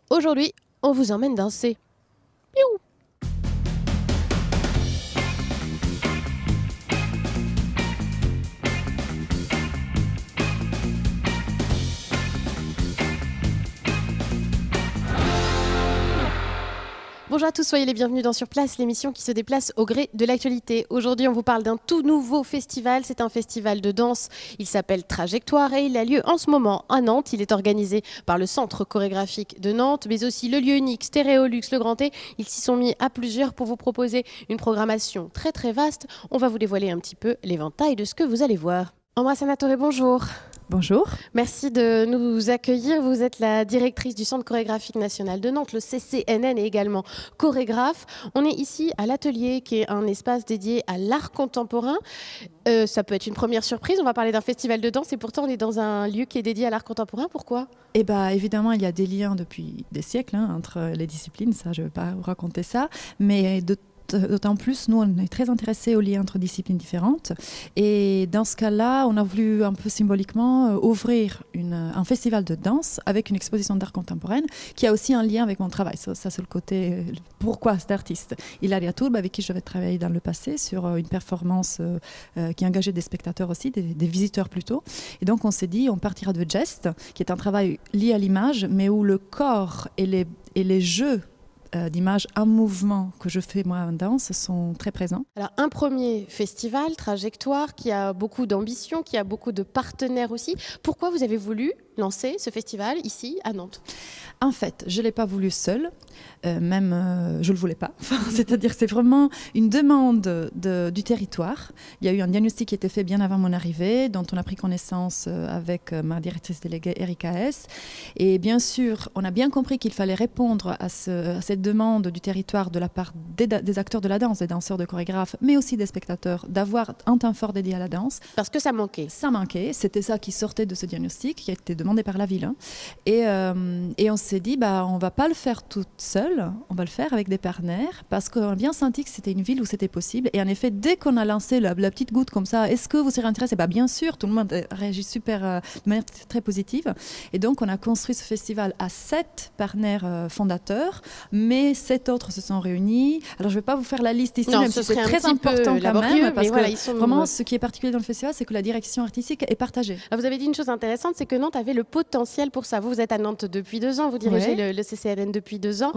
Aujourd'hui, on vous emmène danser. Piou. Bonjour à tous, soyez les bienvenus dans Sur Place, l'émission qui se déplace au gré de l'actualité. Aujourd'hui, on vous parle d'un tout nouveau festival. C'est un festival de danse. Il s'appelle Trajectoire et il a lieu en ce moment à Nantes. Il est organisé par le Centre chorégraphique de Nantes, mais aussi le lieu unique Stéréolux, le Grand T. Ils s'y sont mis à plusieurs pour vous proposer une programmation très très vaste. On va vous dévoiler un petit peu l'éventail de ce que vous allez voir. Ambroise Sanatoré, bonjour. Bonjour. Merci de nous accueillir. Vous êtes la directrice du Centre chorégraphique national de Nantes, le CCNN, et également chorégraphe. On est ici à l'atelier qui est un espace dédié à l'art contemporain. Ça peut être une première surprise. On va parler d'un festival de danse et pourtant on est dans un lieu qui est dédié à l'art contemporain. Pourquoi ? Eh bien, évidemment, il y a des liens depuis des siècles entre les disciplines. Ça, je ne vais pas vous raconter ça. Mais d'autant plus, nous, on est très intéressés aux liens entre disciplines différentes. Et dans ce cas-là, on a voulu un peu symboliquement ouvrir un festival de danse avec une exposition d'art contemporaine qui a aussi un lien avec mon travail. Ça c'est le côté pourquoi cet artiste. Hilaria Tourbe, avec qui je vais travailler dans le passé sur une performance qui engageait des spectateurs aussi, des visiteurs plutôt. Et donc, on s'est dit, on partira de Geste, qui est un travail lié à l'image, mais où le corps et les jeux d'images en mouvement que je fais moi en danse sont très présents. Alors un premier festival, Trajectoire, qui a beaucoup d'ambition, qui a beaucoup de partenaires aussi. Pourquoi vous avez voulu lancer ce festival ici à Nantes ? En fait, je ne l'ai pas voulu seule, je ne le voulais pas. C'est-à-dire c'est vraiment une demande du territoire. Il y a eu un diagnostic qui a été fait bien avant mon arrivée, dont on a pris connaissance avec ma directrice déléguée Erika S. Et bien sûr, on a bien compris qu'il fallait répondre à cette demande du territoire de la part des acteurs de la danse, des danseurs, de chorégraphes, mais aussi des spectateurs, d'avoir un temps fort dédié à la danse. Parce que ça manquait. Ça manquait, c'était ça qui sortait de ce diagnostic, qui a été demandé par la ville. Et on s'est dit, on ne va pas le faire toute seule, on va le faire avec des partenaires, parce qu'on a bien senti que c'était une ville où c'était possible. Et en effet, dès qu'on a lancé la petite goutte comme ça, est-ce que vous serez intéressés ? Bien sûr, tout le monde réagit de manière très positive. Et donc, on a construit ce festival à 7 partenaires fondateurs, mais 7 autres se sont réunis. Alors, je ne vais pas vous faire la liste ici, non, même si c'est très important quand même, parce que vraiment, ce qui est particulier dans le festival, c'est que la direction artistique est partagée. Alors, vous avez dit une chose intéressante, c'est que Nantes avait le potentiel pour ça. Vous êtes à Nantes depuis 2 ans, vous dirigez le CCNN depuis 2 ans.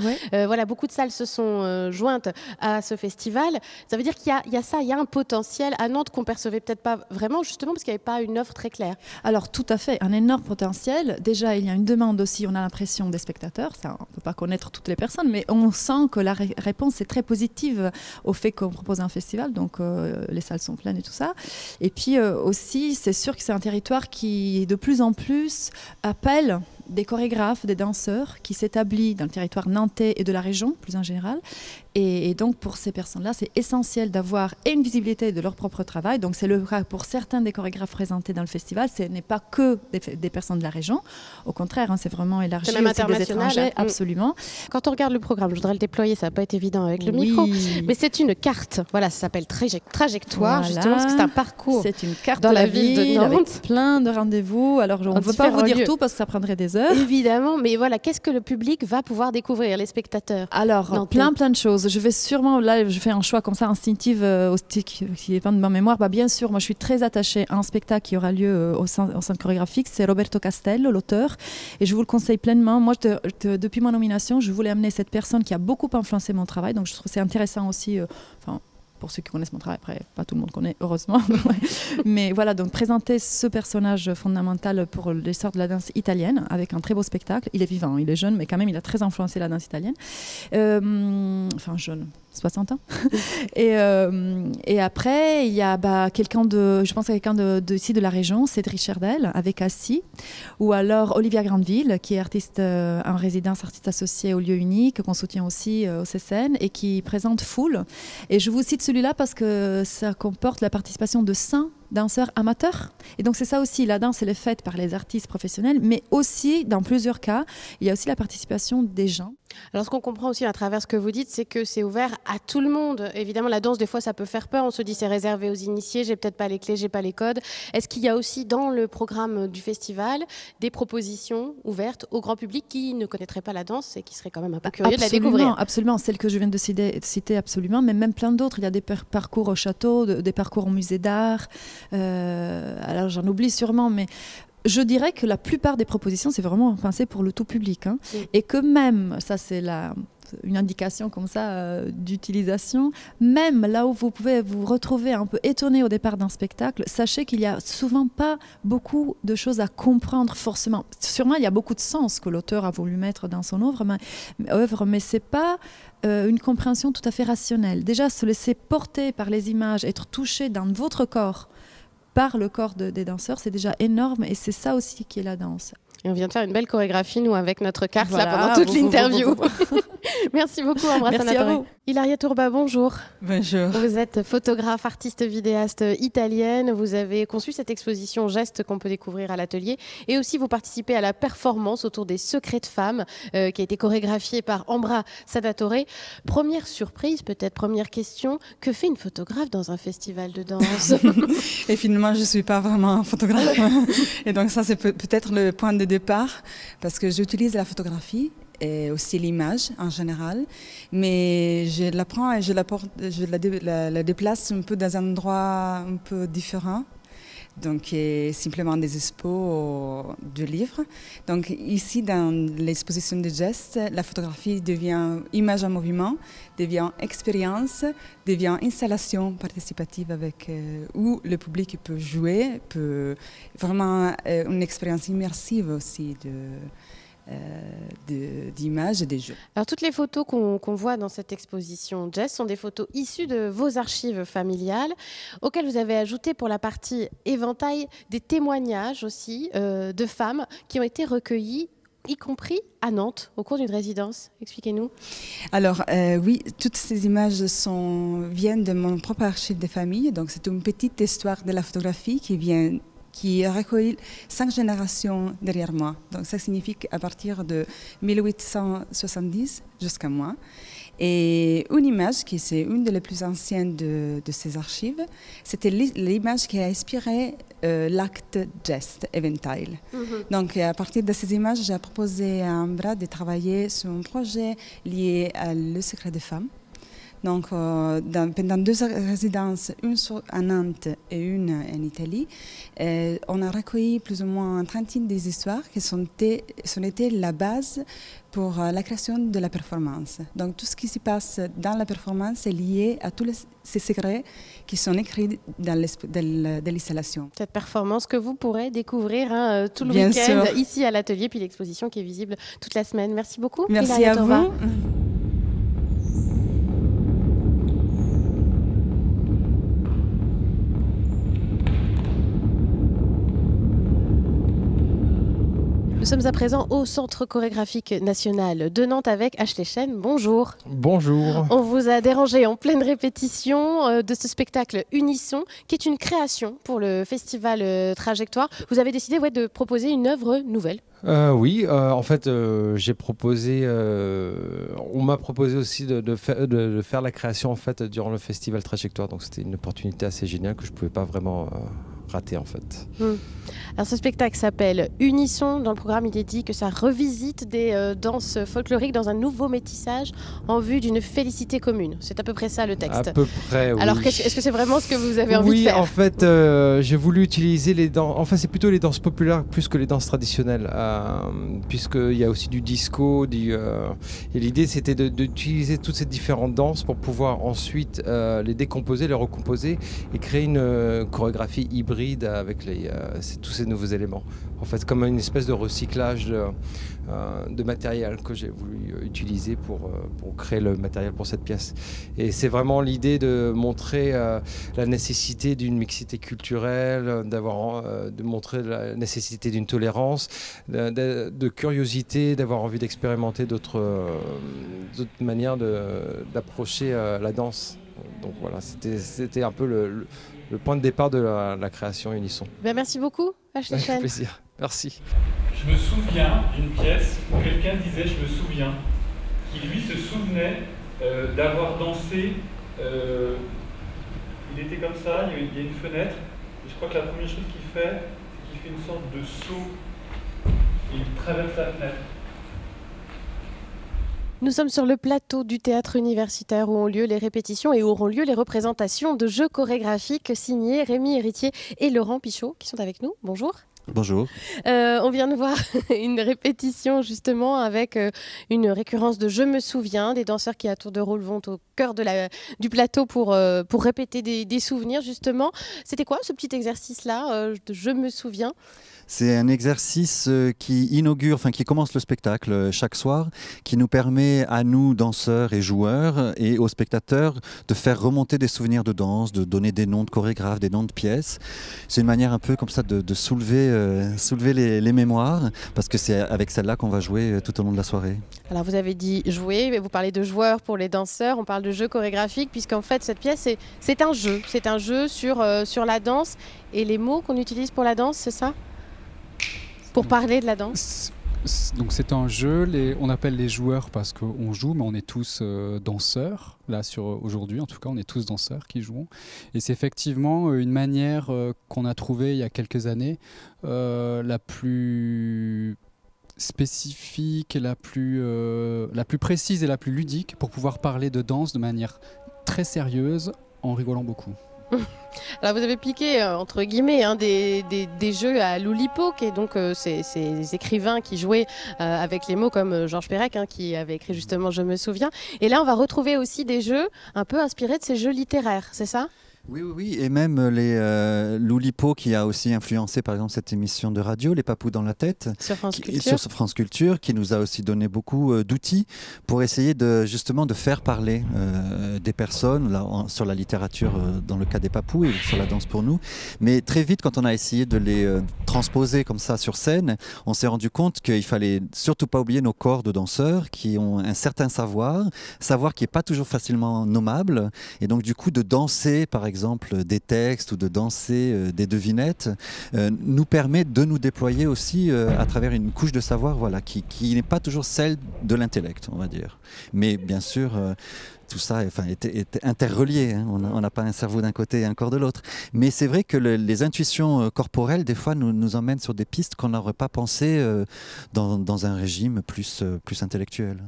Beaucoup de salles se sont jointes à ce festival. Ça veut dire qu'il y a un potentiel à Nantes qu'on percevait peut-être pas vraiment, justement parce qu'il n'y avait pas une offre très claire. Alors tout à fait, un énorme potentiel. Déjà, il y a une demande aussi, on a l'impression des spectateurs, ça, on ne peut pas connaître toutes les personnes, mais on sent que la réponse est très positive au fait qu'on propose un festival, donc les salles sont pleines et tout ça. Et puis aussi, c'est sûr que c'est un territoire qui de plus en plus appelle des chorégraphes, des danseurs qui s'établissent dans le territoire nantais et de la région, plus en général. Et donc, pour ces personnes-là, c'est essentiel d'avoir une visibilité de leur propre travail. Donc, c'est le cas pour certains des chorégraphes présentés dans le festival. Ce n'est pas que des personnes de la région. Au contraire, c'est vraiment élargi aussi des étrangers. Absolument. Quand on regarde le programme, je voudrais le déployer, ça va pas être évident avec le micro. Mais c'est une carte. Voilà, ça s'appelle Trajectoire, justement, parce que c'est un parcours. C'est une carte dans la ville de Nantes. Avec plein de rendez-vous. Alors, on ne veut pas vous dire tout parce que ça prendrait des heures. Évidemment, mais voilà, qu'est-ce que le public va pouvoir découvrir, les spectateurs ? Alors, plein de choses. Je vais sûrement, là, je fais un choix comme ça instinctif qui dépend de ma mémoire. Bien sûr, moi, je suis très attachée à un spectacle qui aura lieu au centre chorégraphique. C'est Roberto Castello, l'auteur, et je vous le conseille pleinement. Moi, depuis ma nomination, je voulais amener cette personne qui a beaucoup influencé mon travail. Donc, je trouve que c'est intéressant aussi. Pour ceux qui connaissent mon travail, après, pas tout le monde connaît, heureusement. Mais voilà, donc présenter ce personnage fondamental pour l'histoire de la danse italienne avec un très beau spectacle. Il est vivant, il est jeune, mais quand même, il a très influencé la danse italienne. Jeune, 60 ans. Et après, il y a je pense à quelqu'un ici de la région, Cédric Cherdel, avec Assis, ou alors Olivia Grandeville, qui est artiste en résidence, artiste associée au lieu unique, qu'on soutient aussi au CCN, et qui présente Foule. Et je vous cite celui-là parce que ça comporte la participation de 100 danseurs amateurs. Et donc c'est ça aussi, la danse elle est faite par les artistes professionnels, mais aussi dans plusieurs cas, il y a aussi la participation des gens. Alors ce qu'on comprend aussi à travers ce que vous dites, c'est que c'est ouvert à tout le monde. Évidemment, la danse, des fois, ça peut faire peur. On se dit c'est réservé aux initiés, j'ai peut-être pas les clés, j'ai pas les codes. Est-ce qu'il y a aussi dans le programme du festival des propositions ouvertes au grand public qui ne connaîtrait pas la danse et qui serait quand même un peu curieux de la découvrir? Absolument, celle que je viens de citer absolument, mais même plein d'autres. Il y a des parcours au château, des parcours au musée d'art. Alors j'en oublie sûrement, mais je dirais que la plupart des propositions, c'est vraiment pensé pour le tout public. Hein. Oui. Et que même, ça c'est une indication comme ça d'utilisation, même là où vous pouvez vous retrouver un peu étonné au départ d'un spectacle, sachez qu'il n'y a souvent pas beaucoup de choses à comprendre forcément. Sûrement, il y a beaucoup de sens que l'auteur a voulu mettre dans son œuvre, mais ce n'est pas une compréhension tout à fait rationnelle. Déjà, se laisser porter par les images, être touché dans votre corps, par le corps des danseurs, c'est déjà énorme et c'est ça aussi qui est la danse. Et on vient de faire une belle chorégraphie, nous, avec notre carte là, pendant toute l'interview. Merci beaucoup, Ambra Sanatore. Merci à vous. Ilaria Turba, bonjour. Bonjour. Vous êtes photographe, artiste, vidéaste italienne. Vous avez conçu cette exposition Gestes qu'on peut découvrir à l'atelier. Et aussi, vous participez à la performance autour des secrets de femmes qui a été chorégraphiée par Ambra Sanatore. Première surprise, peut-être première question. Que fait une photographe dans un festival de danse? Et finalement, je ne suis pas vraiment un photographe. Et donc ça, c'est peut-être le point de départ parce que j'utilise la photographie et aussi l'image en général, mais je la prends et je la déplace un peu dans un endroit un peu différent. Donc, simplement des expos de livres. Donc, ici, dans l'exposition de gestes, la photographie devient image en mouvement, devient expérience, devient installation participative où le public peut jouer, vraiment une expérience immersive aussi d'images et des jeux. Alors toutes les photos qu'on voit dans cette exposition Jess sont des photos issues de vos archives familiales, auxquelles vous avez ajouté pour la partie éventail des témoignages aussi de femmes qui ont été recueillies, y compris à Nantes, au cours d'une résidence. Expliquez-nous. Alors oui, toutes ces images viennent de mon propre archive de famille, donc c'est une petite histoire de la photographie qui recueille 5 générations derrière moi. Donc ça signifie qu'à partir de 1870 jusqu'à moi. Et une image qui c'est une des plus anciennes de ces archives, c'était l'image qui a inspiré l'acte geste, éventail. Donc à partir de ces images, j'ai proposé à Ambra de travailler sur un projet lié à le secret des femmes. Donc, pendant 2 résidences, une à Nantes et une en Italie, on a recueilli plus ou moins une trentaine des histoires qui sont été la base pour la création de la performance. Donc, tout ce qui se passe dans la performance est lié à tous ces secrets qui sont écrits dans l'installation. Cette performance que vous pourrez découvrir tout le week-end ici à l'atelier, puis l'exposition qui est visible toute la semaine. Merci beaucoup. Merci à vous. Nous sommes à présent au Centre chorégraphique national de Nantes avec Ashley Chen. Bonjour. Bonjour. On vous a dérangé en pleine répétition de ce spectacle Unisson, qui est une création pour le festival Trajectoire. Vous avez décidé de proposer une œuvre nouvelle. Oui, en fait, j'ai proposé. On m'a proposé aussi de faire la création en fait durant le festival Trajectoire. Donc c'était une opportunité assez géniale que je ne pouvais pas vraiment rater en fait. Alors ce spectacle s'appelle Unisson. Dans le programme, il est dit que ça revisite des danses folkloriques dans un nouveau métissage en vue d'une félicité commune. C'est à peu près ça le texte. À peu près, oui. Alors est-ce que c'est vraiment ce que vous avez envie de faire? Oui, en fait, j'ai voulu utiliser les danses. Enfin, c'est plutôt les danses populaires plus que les danses traditionnelles, puisqu'il y a aussi du disco. Et l'idée, c'était d'utiliser toutes ces différentes danses pour pouvoir ensuite les décomposer, les recomposer et créer une chorégraphie hybride avec tous ces nouveaux éléments. En fait, comme une espèce de recyclage de matériel que j'ai voulu utiliser pour créer le matériel pour cette pièce. Et c'est vraiment l'idée de montrer la nécessité d'une mixité culturelle, de montrer la nécessité d'une tolérance, de curiosité, d'avoir envie d'expérimenter d'autres manières d'approcher la danse. Donc voilà, c'était un peu le point de départ de la création Unisson. Merci beaucoup, Ashley Chen. Avec plaisir, merci. Je me souviens d'une pièce où quelqu'un disait « je me souviens », qui lui se souvenait d'avoir dansé. Il était comme ça, il y a une fenêtre, et je crois que la première chose qu'il fait, c'est qu'il fait une sorte de saut, et il traverse la fenêtre. Nous sommes sur le plateau du théâtre universitaire où ont lieu les répétitions et où auront lieu les représentations de jeux chorégraphiques signés Rémi Héritier et Laurent Pichot qui sont avec nous. Bonjour. Bonjour. On vient de voir une répétition justement avec une récurrence de Je me souviens, des danseurs qui à tour de rôle vont au cœur du plateau pour répéter des souvenirs justement. C'était quoi ce petit exercice-là de Je me souviens ? C'est un exercice qui commence le spectacle chaque soir, qui nous permet à nous, danseurs et joueurs, et aux spectateurs, de faire remonter des souvenirs de danse, de donner des noms de chorégraphes, des noms de pièces. C'est une manière un peu comme ça de soulever les mémoires, parce que c'est avec celle-là qu'on va jouer tout au long de la soirée. Alors vous avez dit jouer, mais vous parlez de joueurs pour les danseurs, on parle de jeu chorégraphique, puisqu'en fait cette pièce c'est un jeu sur la danse et les mots qu'on utilise pour la danse, c'est ça ? Pour parler de la danse. Donc c'est un jeu, on appelle les joueurs parce qu'on joue, mais on est tous danseurs. Là, aujourd'hui, en tout cas, on est tous danseurs qui jouons. Et c'est effectivement une manière qu'on a trouvée il y a quelques années, la plus spécifique, et la plus précise et la plus ludique pour pouvoir parler de danse de manière très sérieuse en rigolant beaucoup. Alors vous avez piqué entre guillemets des jeux à l'Oulipo, qui est donc ces écrivains qui jouaient avec les mots comme Georges Perec qui avait écrit justement Je me souviens. Et là on va retrouver aussi des jeux un peu inspirés de ces jeux littéraires, c'est ça ? Oui, et même l'Oulipo qui a aussi influencé par exemple cette émission de radio, Les Papous dans la tête, sur France Culture, qui nous a aussi donné beaucoup d'outils pour essayer justement de faire parler des personnes, là, sur la littérature dans le cas des Papous et sur la danse pour nous. Mais très vite, quand on a essayé de les transposer comme ça sur scène, on s'est rendu compte qu'il fallait surtout pas oublier nos corps de danseurs qui ont un certain savoir qui n'est pas toujours facilement nommable, et donc du coup de danser par exemple des textes ou de danser des devinettes nous permet de nous déployer aussi à travers une couche de savoir qui n'est pas toujours celle de l'intellect, on va dire. Mais bien sûr, tout ça est interrelié. On n'a pas un cerveau d'un côté et un corps de l'autre. Mais c'est vrai que les intuitions corporelles, des fois, nous emmènent sur des pistes qu'on n'aurait pas pensées dans un régime plus intellectuel.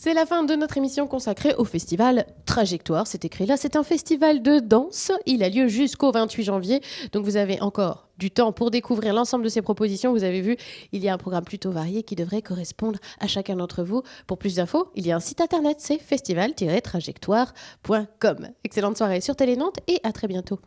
C'est la fin de notre émission consacrée au festival Trajectoire. C'est écrit là, c'est un festival de danse. Il a lieu jusqu'au 28 janvier. Donc vous avez encore du temps pour découvrir l'ensemble de ces propositions. Vous avez vu, il y a un programme plutôt varié qui devrait correspondre à chacun d'entre vous. Pour plus d'infos, il y a un site internet, c'est festival-trajectoire.com. Excellente soirée sur Télé Nantes et à très bientôt.